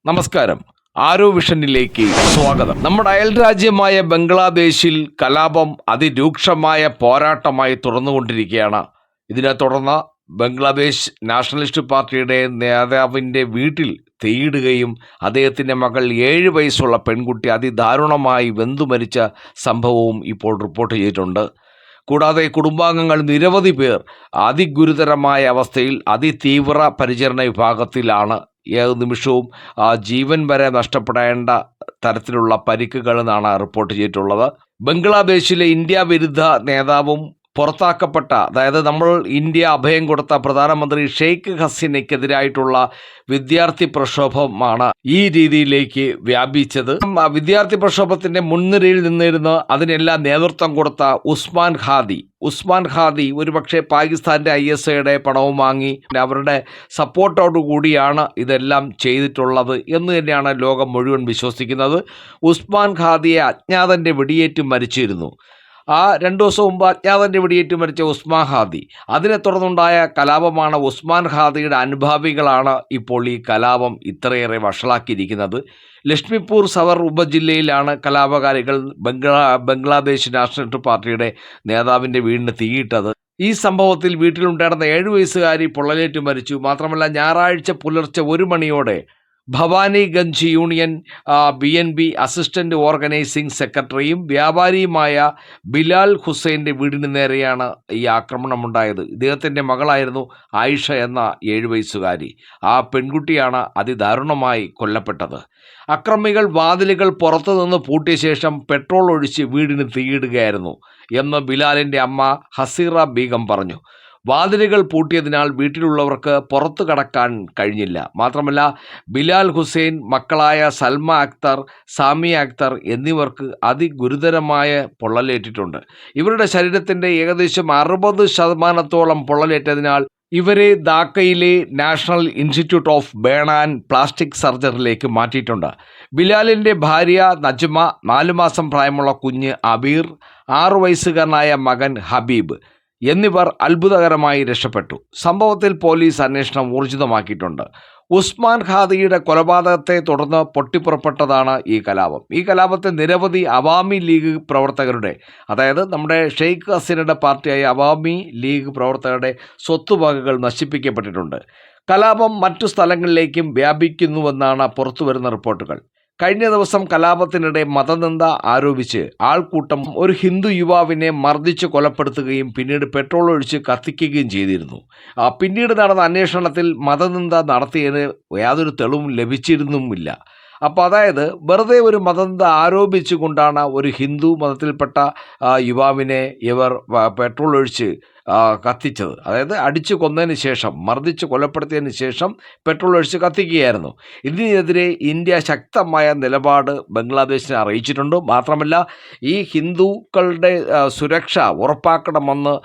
നമസ്കാരം. ആരോ വിഷനിലേക്ക് സ്വാഗതം. നമ്മുടെ അയൽ രാജ്യമായ ബംഗ്ലാദേശിൽ കലാപം അതിരൂക്ഷമായ പോരാട്ടമായി തുറന്നുകൊണ്ടിരിക്കുകയാണ്. ഇതിനെ തുടർന്ന് ബംഗ്ലാദേശ് നാഷണലിസ്റ്റ് പാർട്ടിയുടെ നേതാവിൻ്റെ വീട്ടിൽ തീയിടുകയും അദ്ദേഹത്തിൻ്റെ മകൾ 7 വയസ്സുള്ള പെൺകുട്ടി അതിദാരുണമായി വെന്തുമരിച്ച സംഭവവും ഇപ്പോൾ റിപ്പോർട്ട് ചെയ്തിട്ടുണ്ട്. കൂടാതെ കുടുംബാംഗങ്ങൾ നിരവധി പേർ അതിഗുരുതരമായ അവസ്ഥയിൽ അതിതീവ്ര പരിചരണ വിഭാഗത്തിലാണ്. ഏത് നിമിഷവും ജീവൻ വരെ നഷ്ടപ്പെടേണ്ട തരത്തിലുള്ള പരിക്കുകൾ എന്നാണ് റിപ്പോർട്ട് ചെയ്തിട്ടുള്ളത്. ബംഗ്ലാദേശിലെ ഇന്ത്യ വിരുദ്ധ നേതാവും പുറത്താക്കപ്പെട്ട, അതായത് നമ്മൾ ഇന്ത്യ അഭയം കൊടുത്ത പ്രധാനമന്ത്രി ഷെയ്ഖ് ഹസീനയ്ക്കെതിരായിട്ടുള്ള വിദ്യാർത്ഥി പ്രക്ഷോഭമാണ് ഈ രീതിയിലേക്ക് വ്യാപിച്ചത്. വിദ്യാർത്ഥി പ്രക്ഷോഭത്തിന്റെ മുൻനിരയിൽ നിന്നിരുന്ന് അതിനെല്ലാം നേതൃത്വം കൊടുത്ത ഉസ്മാൻ ഖാദി ഒരുപക്ഷെ പാകിസ്ഥാന്റെ ISIയുടെ പണവും വാങ്ങി അവരുടെ സപ്പോർട്ടോടു കൂടിയാണ് ഇതെല്ലാം ചെയ്തിട്ടുള്ളത് എന്ന് തന്നെയാണ് ലോകം മുഴുവൻ വിശ്വസിക്കുന്നത്. ഉസ്മാൻ ഖാദിയെ അജ്ഞാതന്റെ വെടിയേറ്റ് മരിച്ചിരുന്നു. ആ 2 ദിവസം മുമ്പ് അജ്ഞാതന്റെ വെടിയേറ്റ് മരിച്ച ഉസ്മാൻ ഖാദി, അതിനെ തുടർന്നുണ്ടായ കലാപമാണ്. ഉസ്മാൻ ഖാദിയുടെ അനുഭാവികളാണ് ഇപ്പോൾ ഈ കലാപം ഇത്രയേറെ വഷളാക്കിയിരിക്കുന്നത്. ലക്ഷ്മിപൂർ സവർ ഉപജില്ലയിലാണ് കലാപകാരികൾ ബംഗ്ലാദേശ് നാഷണലിസ്റ്റ് പാർട്ടിയുടെ നേതാവിൻ്റെ വീടിന് തീയിട്ടത്. ഈ സംഭവത്തിൽ വീട്ടിലുണ്ടായിരുന്ന 7 വയസ്സുകാരി പൊള്ളലേറ്റ് മരിച്ചു. മാത്രമല്ല ഞായറാഴ്ച പുലർച്ചെ 1 മണിയോടെ ഭവാനിഗഞ്ച് യൂണിയൻ BNB അസിസ്റ്റന്റ് ഓർഗനൈസിംഗ് സെക്രട്ടറിയും വ്യാപാരിയുമായ ബിലാൽ ഹുസൈൻ്റെ വീടിന് നേരെയാണ് ഈ ആക്രമണമുണ്ടായത്. ഇദ്ദേഹത്തിൻ്റെ മകളായിരുന്നു ആയിഷ എന്ന 7 വയസ്സുകാരി. ആ പെൺകുട്ടിയാണ് അതിദാരുണമായി കൊല്ലപ്പെട്ടത്. അക്രമികൾ വാതിലുകൾ പുറത്തു നിന്ന് പൂട്ടിയ ശേഷം പെട്രോൾ ഒഴിച്ച് വീടിന് തീയിടുകയായിരുന്നു എന്ന് ബിലാലിൻ്റെ അമ്മ ഹസീറ ബീഗം പറഞ്ഞു. വാതിലുകൾ പൂട്ടിയതിനാൽ വീട്ടിലുള്ളവർക്ക് പുറത്തു കടക്കാൻ കഴിഞ്ഞില്ല. മാത്രമല്ല ബിലാൽ ഹുസൈൻ, മക്കളായ സൽമ അക്തർ, സാമിയ അക്തർ എന്നിവർക്ക് അതിഗുരുതരമായ പൊള്ളലേറ്റിട്ടുണ്ട്. ഇവരുടെ ശരീരത്തിൻ്റെ ഏകദേശം 60% പൊള്ളലേറ്റതിനാൽ ഇവരെ ധാക്കയിലെ national institute of burn and plastic സർജറിയിലേക്ക് മാറ്റിയിട്ടുണ്ട്. ബിലാലിൻ്റെ ഭാര്യ നജ്മ, 4 മാസം പ്രായമുള്ള കുഞ്ഞ് അബീർ, 6 വയസ്സുകാരനായ മകൻ ഹബീബ് എന്നിവർ അത്ഭുതകരമായി രക്ഷപ്പെട്ടു. സംഭവത്തിൽ പോലീസ് അന്വേഷണം ഊർജിതമാക്കിയിട്ടുണ്ട്. ഉസ്മാൻ ഖാദിയുടെ കൊലപാതകത്തെ തുടർന്ന് പൊട്ടിപ്പുറപ്പെട്ടതാണ് ഈ കലാപം. ഈ കലാപത്തെ നിരവധി അവാമി ലീഗ് പ്രവർത്തകരുടെ, അതായത് നമ്മുടെ ഷെയ്ഖ് ഹസീനയുടെ പാർട്ടിയായ അവാമി ലീഗ് പ്രവർത്തകരുടെ സ്വത്തുവകകൾ നശിപ്പിക്കപ്പെട്ടിട്ടുണ്ട്. കലാപം മറ്റു സ്ഥലങ്ങളിലേക്കും വ്യാപിക്കുന്നുവെന്നാണ് പുറത്തുവരുന്ന റിപ്പോർട്ടുകൾ. കഴിഞ്ഞ ദിവസം കലാപത്തിനിടെ മതനിന്ദ ആരോപിച്ച് ആൾക്കൂട്ടം ഒരു ഹിന്ദു യുവാവിനെ മർദ്ദിച്ച് കൊലപ്പെടുത്തുകയും പിന്നീട് പെട്രോൾ ഒഴിച്ച് കത്തിക്കുകയും ചെയ്തിരുന്നു. പിന്നീട് നടന്ന അന്വേഷണത്തിൽ മതനിന്ദ നടത്തിയതിന് യാതൊരു തെളിവും ലഭിച്ചിരുന്നുമില്ല. അപ്പോൾ അതായത് വെറുതെ ഒരു മതനിന്ദ ആരോപിച്ചുകൊണ്ടാണ് ഒരു ഹിന്ദു മതത്തിൽപ്പെട്ട യുവാവിനെ ഇവർ പെട്രോൾ ഒഴിച്ച് കത്തിച്ചത്. അതായത് അടിച്ചു കൊന്നതിന് ശേഷം, മർദ്ദിച്ച് കൊലപ്പെടുത്തിയതിന് ശേഷം പെട്രോൾ ഒഴിച്ച് കത്തിക്കുകയായിരുന്നു. ഇതിനെതിരെ ഇന്ത്യ ശക്തമായ നിലപാട് ബംഗ്ലാദേശിനെ അറിയിച്ചിട്ടുണ്ട്. മാത്രമല്ല ഈ ഹിന്ദുക്കളുടെ സുരക്ഷ ഉറപ്പാക്കണമെന്ന്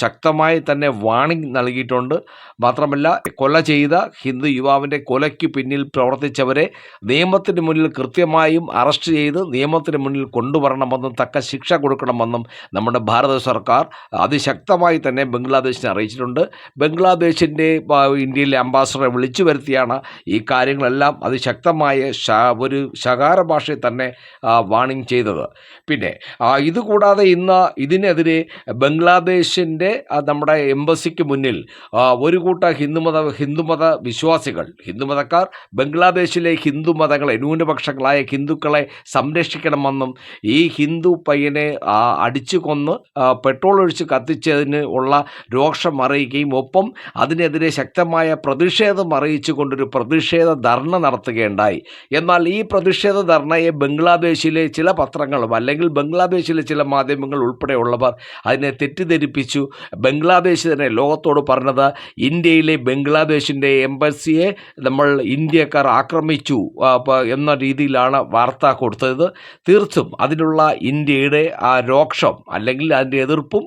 ശക്തമായി തന്നെ വാണിംഗ് നൽകിയിട്ടുണ്ട്. മാത്രമല്ല കൊല ചെയ്ത ഹിന്ദു യുവാവിൻ്റെ കൊലയ്ക്ക് പിന്നിൽ പ്രവർത്തിച്ചവരെ നിയമത്തിന് മുന്നിൽ കൃത്യമായും അറസ്റ്റ് ചെയ്ത് നിയമത്തിന് മുന്നിൽ കൊണ്ടുവരണമെന്നും തക്ക ശിക്ഷ കൊടുക്കണമെന്നും നമ്മുടെ ഭാരത സർക്കാർ അതിശക്തമായി തന്നെ ബംഗ്ലാദേശിനെ അറിയിച്ചിട്ടുണ്ട്. ബംഗ്ലാദേശിൻ്റെ ഇന്ത്യയിലെ അംബാസഡറെ വിളിച്ചു വരുത്തിയാണ് ഈ കാര്യങ്ങളെല്ലാം അതിശക്തമായ ഒരു ശകാര ഭാഷയിൽ തന്നെ വാണിംഗ് ചെയ്തത്. പിന്നെ ഇതുകൂടാതെ ഇന്ന് ഇതിനെതിരെ ബംഗ്ലാദേശിൻ്റെ നമ്മുടെ എംബസിക്ക് മുന്നിൽ ഒരു കൂട്ടം ഹിന്ദുമത വിശ്വാസികൾ, ഹിന്ദുമതക്കാർ ബംഗ്ലാദേശിലെ ഹിന്ദുമതങ്ങളെ, ന്യൂനപക്ഷങ്ങളായ ഹിന്ദുക്കളെ സംരക്ഷിക്കണമെന്നും ഈ ഹിന്ദു പയ്യനെ അടിച്ചു കൊന്ന് പെട്രോൾ ഒഴിച്ച് കത്തിച്ചതിന് ഉള്ള രോഷം അറിയിക്കുകയും ഒപ്പം അതിനെതിരെ ശക്തമായ പ്രതിഷേധം അറിയിച്ചുകൊണ്ടൊരു പ്രതിഷേധ ധർണ നടത്തുകയുണ്ടായി. എന്നാൽ ഈ പ്രതിഷേധ ധർണയെ ബംഗ്ലാദേശിലെ ചില പത്രങ്ങളും അല്ലെങ്കിൽ ബംഗ്ലാദേശിലെ ചില മാധ്യമങ്ങൾ ഉൾപ്പെടെയുള്ളവർ അതിനെ തെറ്റിദ്ധരിപ്പിച്ചു. ബംഗ്ലാദേശ് തന്നെ ലോകത്തോട് പറഞ്ഞത് ഇന്ത്യയിലെ ബംഗ്ലാദേശിൻ്റെ എംബസിയെ നമ്മൾ ഇന്ത്യക്കാർ ആക്രമിച്ചു എന്ന രീതിയിലാണ് വാർത്ത കൊടുത്തത്. തീർച്ചും അതിനുള്ള ഇന്ത്യയുടെ ആ രോക്ഷം അല്ലെങ്കിൽ അതിൻ്റെ എതിർപ്പും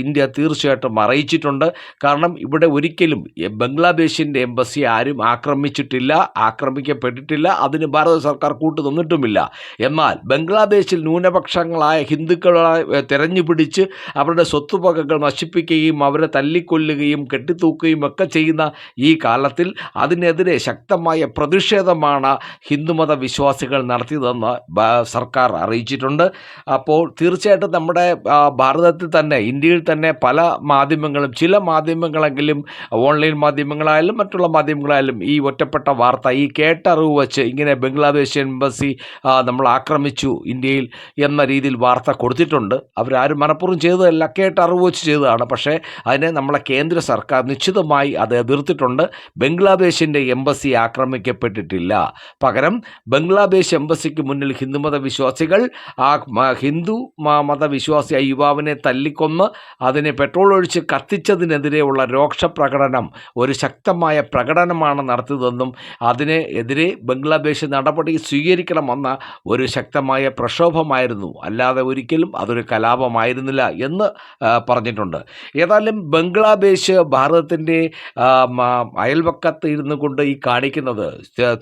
ഇന്ത്യ തീർച്ചയായും തീർച്ചയായിട്ടും അറിയിച്ചിട്ടുണ്ട്. കാരണം ഇവിടെ ഒരിക്കലും ബംഗ്ലാദേശിൻ്റെ എംബസി ആരും ആക്രമിച്ചിട്ടില്ല, ആക്രമിക്കപ്പെട്ടിട്ടില്ല, അതിന് ഭാരത സർക്കാർ കൂട്ടുനിന്നിട്ടുമില്ല. എന്നാൽ ബംഗ്ലാദേശിൽ ന്യൂനപക്ഷങ്ങളായ ഹിന്ദുക്കളെ തെരഞ്ഞുപിടിച്ച് അവരുടെ സ്വത്തുവകകൾ നശിപ്പിക്കുകയും അവരെ തല്ലിക്കൊല്ലുകയും കെട്ടിത്തൂക്കുകയും ഒക്കെ ചെയ്യുന്ന ഈ കാലത്തിൽ അതിനെതിരെ ശക്തമായ പ്രതിഷേധമാണ് ഹിന്ദുമത വിശ്വാസികൾ നടത്തിയതെന്ന് സർക്കാർ അറിയിച്ചിട്ടുണ്ട്. അപ്പോൾ തീർച്ചയായിട്ടും നമ്മുടെ ഭാരതത്തിൽ തന്നെ, ഇന്ത്യയിൽ തന്നെ പല മാധ്യമങ്ങളും, ചില മാധ്യമങ്ങളെങ്കിലും ഓൺലൈൻ മാധ്യമങ്ങളായാലും മറ്റുള്ള മാധ്യമങ്ങളായാലും ഈ ഒറ്റപ്പെട്ട വാർത്ത, ഈ കേട്ടറിവ് വച്ച് ഇങ്ങനെ ബംഗ്ലാദേശ് എംബസി നമ്മൾ ആക്രമിച്ചു ഇന്ത്യയിൽ എന്ന രീതിയിൽ വാർത്ത കൊടുത്തിട്ടുണ്ട്. അവരാരും മനഃപൂർവ്വം ചെയ്തതല്ല, കേട്ടറിവ് വെച്ച് ചെയ്തതാണ്. പക്ഷേ അതിനെ നമ്മളെ കേന്ദ്ര സർക്കാർ നിശ്ചിതമായി അത് എതിർത്തിട്ടുണ്ട്. ബംഗ്ലാദേശിൻ്റെ എംബസി ആക്രമിക്കപ്പെട്ടിട്ടില്ല. പകരം ബംഗ്ലാദേശ് എംബസിക്ക് മുന്നിൽ ഹിന്ദുമത വിശ്വാസികൾ ഹിന്ദു മതവിശ്വാസിയായ യുവാവിനെ തല്ലിക്കൊന്ന് അതിനെ പെട്രോൾ ഒഴിച്ച് കത്തിച്ചതിനെതിരെയുള്ള രോക്ഷപ്രകടനം, ഒരു ശക്തമായ പ്രകടനമാണ് നടത്തിയതെന്നും അതിനെതിരെ ബംഗ്ലാദേശ് നടപടി സ്വീകരിക്കണമെന്ന ഒരു ശക്തമായ പ്രക്ഷോഭമായിരുന്നു, അല്ലാതെ ഒരിക്കലും അതൊരു കലാപമായിരുന്നില്ല എന്ന് പറഞ്ഞിട്ടുണ്ട്. ഏതായാലും ബംഗ്ലാദേശ് ഭാരതത്തിൻ്റെ അയൽവക്കത്ത് ഇരുന്നു കൊണ്ട് ഈ കാണിക്കുന്നത്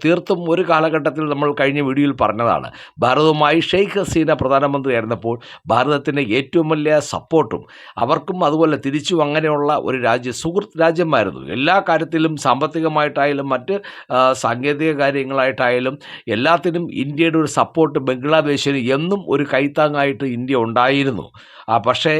തീർത്തും ഒരു കാലഘട്ടത്തിൽ നമ്മൾ കഴിഞ്ഞ വീഡിയോയിൽ പറഞ്ഞതാണ്. ഭാരതവുമായി ഷെയ്ഖ് ഹസീന പ്രധാനമന്ത്രിയായിരുന്നപ്പോൾ ഭാരതത്തിൻ്റെ ഏറ്റവും വലിയ സപ്പോർട്ടും അവർക്കും അതുപോലെ തിരിച്ചും അങ്ങനെയുള്ള ഒരു സുഹൃത്ത് രാജ്യമായിരുന്നു. എല്ലാ കാര്യത്തിലും സാമ്പത്തികമായിട്ടായാലും മറ്റ് സാങ്കേതിക കാര്യങ്ങളായിട്ടായാലും എല്ലാത്തിനും ഇന്ത്യയുടെ ഒരു സപ്പോർട്ട് ബംഗ്ലാദേശിന് എന്നും ഒരു കൈത്താങ്ങായിട്ട് ഇന്ത്യ ഉണ്ടായിരുന്നു. പക്ഷേ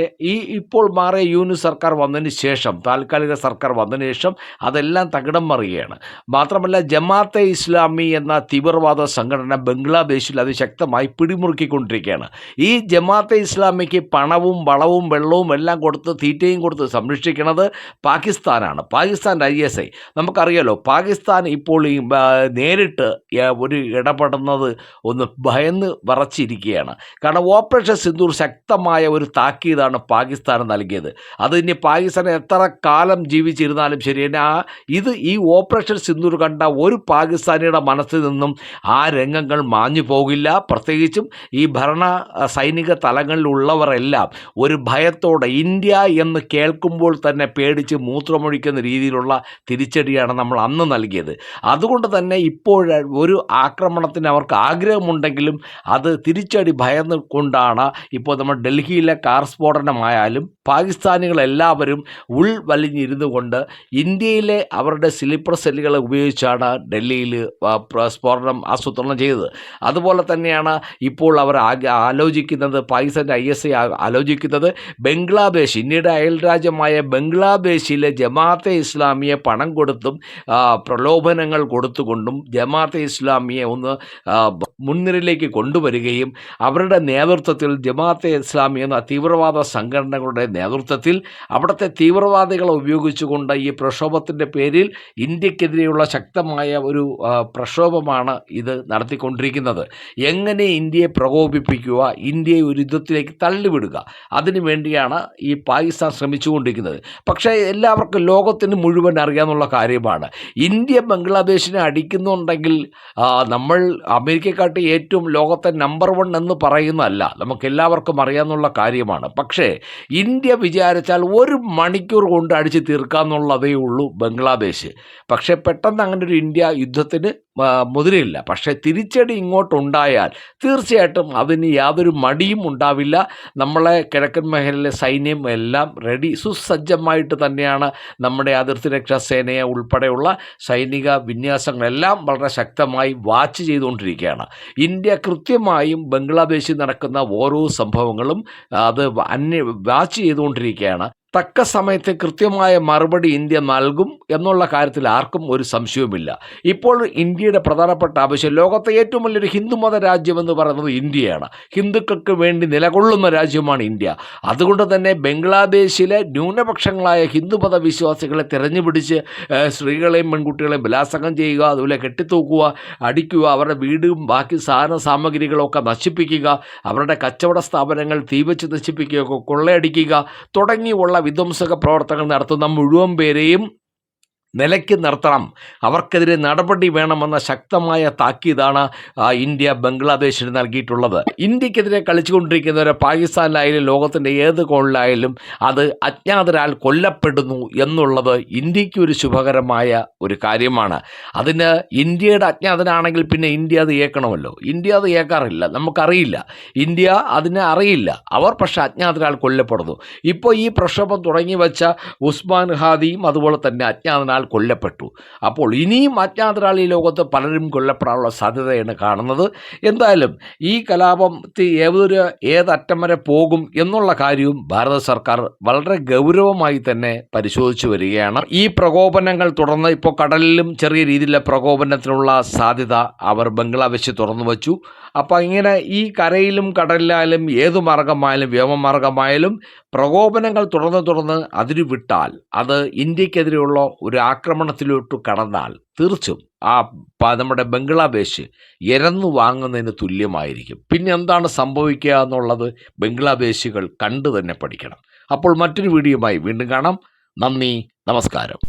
ഇപ്പോൾ മാറിയ യൂനിറ്റ് സർക്കാർ വന്നതിന് ശേഷം, താൽക്കാലിക സർക്കാർ വന്നതിന് ശേഷം അതെല്ലാം തകിടം മറിയുകയാണ്. മാത്രമല്ല ജമാഅത്തെ ഇസ്ലാമി എന്ന തീവ്രവാദ സംഘടന ബംഗ്ലാദേശിൽ അതിശക്തമായി പിടിമുറുക്കിക്കൊണ്ടിരിക്കുകയാണ്. ഈ ജമാഅത്തെ ഇസ്ലാമിക്ക് പണവും വളവും വെള്ളവും എല്ലാം കൊടുത്ത്, തീറ്റയും കൊടുത്ത് സംരക്ഷിക്കുന്നത് പാകിസ്ഥാനാണ്, പാകിസ്ഥാൻ്റെ ISI. നമുക്കറിയാലോ, പാകിസ്ഥാൻ ഇപ്പോൾ ഈ നേരിട്ട് ഒരു ഇടപെടുന്നത് ഒന്ന് ഭയന്ന് വിറച്ചിരിക്കുകയാണ്. കാരണം ഓപ്പറേഷൻ സിന്ദൂർ ശക്തമായ ഒരു താക്കീതാണ് പാകിസ്ഥാൻ നൽകിയത്. അത് ഇനി പാകിസ്ഥാൻ എത്ര കാലം ജീവിച്ചിരുന്നാലും ശരി, ഈ ഓപ്പറേഷൻ സിന്ദൂർ കണ്ട ഒരു പാകിസ്ഥാനിയുടെ മനസ്സിൽ നിന്നും ആ രംഗങ്ങൾ മാഞ്ഞു പോകില്ല. പ്രത്യേകിച്ചും ഈ സൈനിക തലങ്ങളിലുള്ളവരെല്ലാം ഒരു ഭയത്തോടെ ഇന്ത്യ എന്ന് കേൾക്കുമ്പോൾ തന്നെ പേടിച്ച് മൂത്രമൊഴിക്കുന്ന രീതിയിലുള്ള തിരിച്ചടിയാണ് നമ്മൾ അന്ന് നൽകിയത്. അതുകൊണ്ട് തന്നെ ഇപ്പോൾ ഒരു ആക്രമണത്തിന് അവർക്ക് ആഗ്രഹമുണ്ടെങ്കിലും അത് തിരിച്ചടി ഭയന്ന് കൊണ്ടാണ് ഇപ്പോൾ നമ്മൾ ഡൽഹിയിലെ കാർ സ്ഫോടനമായാലും പാകിസ്ഥാനികളെല്ലാവരും ഉൾവലിഞ്ഞിരുന്നു കൊണ്ട് ഇന്ത്യയിലെ അവരുടെ സ്ലീപ്പർ സെല്ലുകളെ ഉപയോഗിച്ചാണ് ഡൽഹിയിൽ സ്ഫോടനം ആസൂത്രണം ചെയ്തത്. അതുപോലെ തന്നെയാണ് ഇപ്പോൾ അവർ ആലോചിക്കുന്നത്, പാകിസ്ഥാൻ്റെ ISI ആലോചിക്കുന്നത് ബംഗ്ലാദേശ്, ഇന്ത്യയുടെ അയൽരാജ്യമായ ബംഗ്ലാദേശിലെ ജമാഅത്തെ ഇസ്ലാമിയെ പണം കൊടുത്തും പ്രലോഭനങ്ങൾ കൊടുത്തുകൊണ്ടും ജമാഅത്തെ ഇസ്ലാമിയെ ഒന്ന് മുൻനിരയിലേക്ക് കൊണ്ടുവരികയും അവരുടെ നേതൃത്വത്തിൽ ജമാഅത്തെ ഇസ്ലാമി എന്ന തീവ്രവാദ സംഘടനകളുടെ നേതൃത്വത്തിൽ അവിടുത്തെ തീവ്രവാദികളെ ഉപയോഗിച്ചുകൊണ്ട് ഈ പ്രക്ഷോഭത്തിൻ്റെ പേരിൽ ഇന്ത്യക്കെതിരെയുള്ള ശക്തമായ ഒരു പ്രക്ഷോഭമാണ് ഇത് നടത്തിക്കൊണ്ടിരിക്കുന്നത്. എങ്ങനെ ഇന്ത്യയെ പ്രകോപിപ്പിക്കുക, ഇന്ത്യയെ ഒരു യുദ്ധത്തിലേക്ക് തള്ളിവിടുക, അതിനു വേണ്ടിയാണ് ഈ പാകിസ്ഥാൻ ശ്രമിച്ചുകൊണ്ടിരിക്കുന്നത്. പക്ഷേ എല്ലാവർക്കും, ലോകത്തിന് മുഴുവൻ അറിയാവുന്ന കാര്യമാണ്, ഇന്ത്യ ബംഗ്ലാദേശിനെ അടിക്കുന്നുണ്ടെങ്കിൽ നമ്മൾ അമേരിക്കക്കാട്ടി ഏറ്റവും ലോകത്തെ നമ്പർ 1 എന്ന് പറയുന്നതല്ല, നമുക്കെല്ലാവർക്കും അറിയാവുന്ന കാര്യമാണ്. പക്ഷേ ഇന്ത്യ വിചാരിച്ചാൽ 1 മണിക്കൂർ കൊണ്ട് അടിച്ച് തീർക്കാമെന്നുള്ളതേ ഉള്ളൂ ബംഗ്ലാദേശ്. പക്ഷേ പെട്ടെന്ന് അങ്ങനെ ഒരു ഇന്ത്യ യുദ്ധത്തിന് മുതിരില്ല. പക്ഷേ തിരിച്ചടി ഇങ്ങോട്ടുണ്ടായാൽ തീർച്ചയായിട്ടും അതിന് യാതൊരു മടിയും ഉണ്ടാവില്ല. നമ്മളെ കിഴക്കൻ മേഖലയിലെ സൈന്യം എല്ലാം സുസജ്ജമായിട്ട് തന്നെയാണ് നമ്മുടെ അതിർത്തി രക്ഷാ സേനയെ ഉൾപ്പെടെയുള്ള സൈനിക വിന്യാസങ്ങളെല്ലാം വളരെ ശക്തമായി വാച്ച് ചെയ്തുകൊണ്ടിരിക്കുകയാണ്. ഇന്ത്യ കൃത്യമായും ബംഗ്ലാദേശിൽ നടക്കുന്ന ഓരോ സംഭവങ്ങളും അത് വാച്ച് ചെയ്തുകൊണ്ടിരിക്കുകയാണ്. തക്ക സമയത്ത് കൃത്യമായ മറുപടി ഇന്ത്യ നൽകും എന്നുള്ള കാര്യത്തിൽ ആർക്കും ഒരു സംശയവുമില്ല. ഇപ്പോൾ ഇന്ത്യയുടെ പ്രധാനപ്പെട്ട ആവശ്യം, ലോകത്തെ ഏറ്റവും വലിയൊരു ഹിന്ദുമത രാജ്യമെന്ന് പറയുന്നത് ഇന്ത്യയാണ്. ഹിന്ദുക്കൾക്ക് വേണ്ടി നിലകൊള്ളുന്ന രാജ്യമാണ് ഇന്ത്യ. അതുകൊണ്ട് തന്നെ ബംഗ്ലാദേശിലെ ന്യൂനപക്ഷങ്ങളായ ഹിന്ദുമത വിശ്വാസികളെ തിരഞ്ഞുപിടിച്ച് സ്ത്രീകളെയും പെൺകുട്ടികളെയും ബലാത്സംഗം ചെയ്യുക, അതുപോലെ കെട്ടിത്തൂക്കുക, അടിക്കുക, അവരുടെ വീടും ബാക്കി സാമഗ്രികളൊക്കെ നശിപ്പിക്കുക, അവരുടെ കച്ചവട സ്ഥാപനങ്ങൾ തീവച്ച് നശിപ്പിക്കുക, കൊള്ളയടിക്കുക തുടങ്ങിയുള്ള വിധ്വംസക പ്രവർത്തനങ്ങൾ നടത്തുന്ന മുഴുവൻ പേരെയും നിലയ്ക്ക് നിർത്തണം, അവർക്കെതിരെ നടപടി വേണമെന്ന ശക്തമായ താക്കീതാണ് ഇന്ത്യ ബംഗ്ലാദേശിന് നൽകിയിട്ടുള്ളത്. ഇന്ത്യക്കെതിരെ കളിച്ചുകൊണ്ടിരിക്കുന്നവരെ പാകിസ്ഥാനിലായാലും ലോകത്തിൻ്റെ ഏത് കോണിലായാലും അത് അജ്ഞാതരാൽ കൊല്ലപ്പെടുന്നു എന്നുള്ളത് ഇന്ത്യക്ക് ഒരു ശുഭകരമായ ഒരു കാര്യമാണ്. അതിന് ഇന്ത്യയുടെ അജ്ഞാതനാണെങ്കിൽ പിന്നെ ഇന്ത്യ അത് ഏൽക്കണമല്ലോ. ഇന്ത്യ അത് ഏൽക്കാറില്ല, നമുക്കറിയില്ല, ഇന്ത്യ അതിനെ അറിയില്ല. അവർ പക്ഷേ അജ്ഞാതരാൽ കൊല്ലപ്പെടുന്നു. ഇപ്പോൾ ഈ പ്രക്ഷോഭം തുടങ്ങി വെച്ച ഉസ്മാൻ ഹാദിയും അതുപോലെ തന്നെ അജ്ഞാതനാൽ കൊല്ലപ്പെട്ടു. അപ്പോൾ ഇനിയും അജ്ഞാതരാൽ ഈ ലോകത്ത് പലരും കൊല്ലപ്പെടാനുള്ള സാധ്യതയാണ് കാണുന്നത്. എന്തായാലും ഈ കലാപം ഏതറ്റം വരെ പോകും എന്നുള്ള കാര്യവും ഭാരത സർക്കാർ വളരെ ഗൗരവമായി തന്നെ പരിശോധിച്ചു വരികയാണ്. ഈ പ്രകോപനങ്ങൾ തുടർന്ന് ഇപ്പോൾ കടലിലും ചെറിയ രീതിയിലുള്ള പ്രകോപനത്തിനുള്ള സാധ്യത അവർ ബംഗ്ലാദേശ് തുറന്നു വച്ചു. അപ്പോൾ ഇങ്ങനെ ഈ കരയിലും കടലിലായാലും ഏതു മാർഗമായാലും വ്യോമമാർഗമായാലും പ്രകോപനങ്ങൾ തുടർന്ന് അതിരു വിട്ടാൽ, അത് ഇന്ത്യക്കെതിരെയുള്ള ഒരു ആക്രമണത്തിലോട്ട് കടന്നാൽ തീർച്ചും നമ്മുടെ ബംഗ്ലാദേശ് എരന്നു വാങ്ങുന്നതിന് തുല്യമായിരിക്കും. പിന്നെ എന്താണ് സംഭവിക്കുക എന്നുള്ളത് ബംഗ്ലാദേശികൾ കണ്ടു തന്നെ പഠിക്കണം. അപ്പോൾ മറ്റൊരു വീഡിയോയുമായി വീണ്ടും കാണാം. നന്ദി, നമസ്കാരം.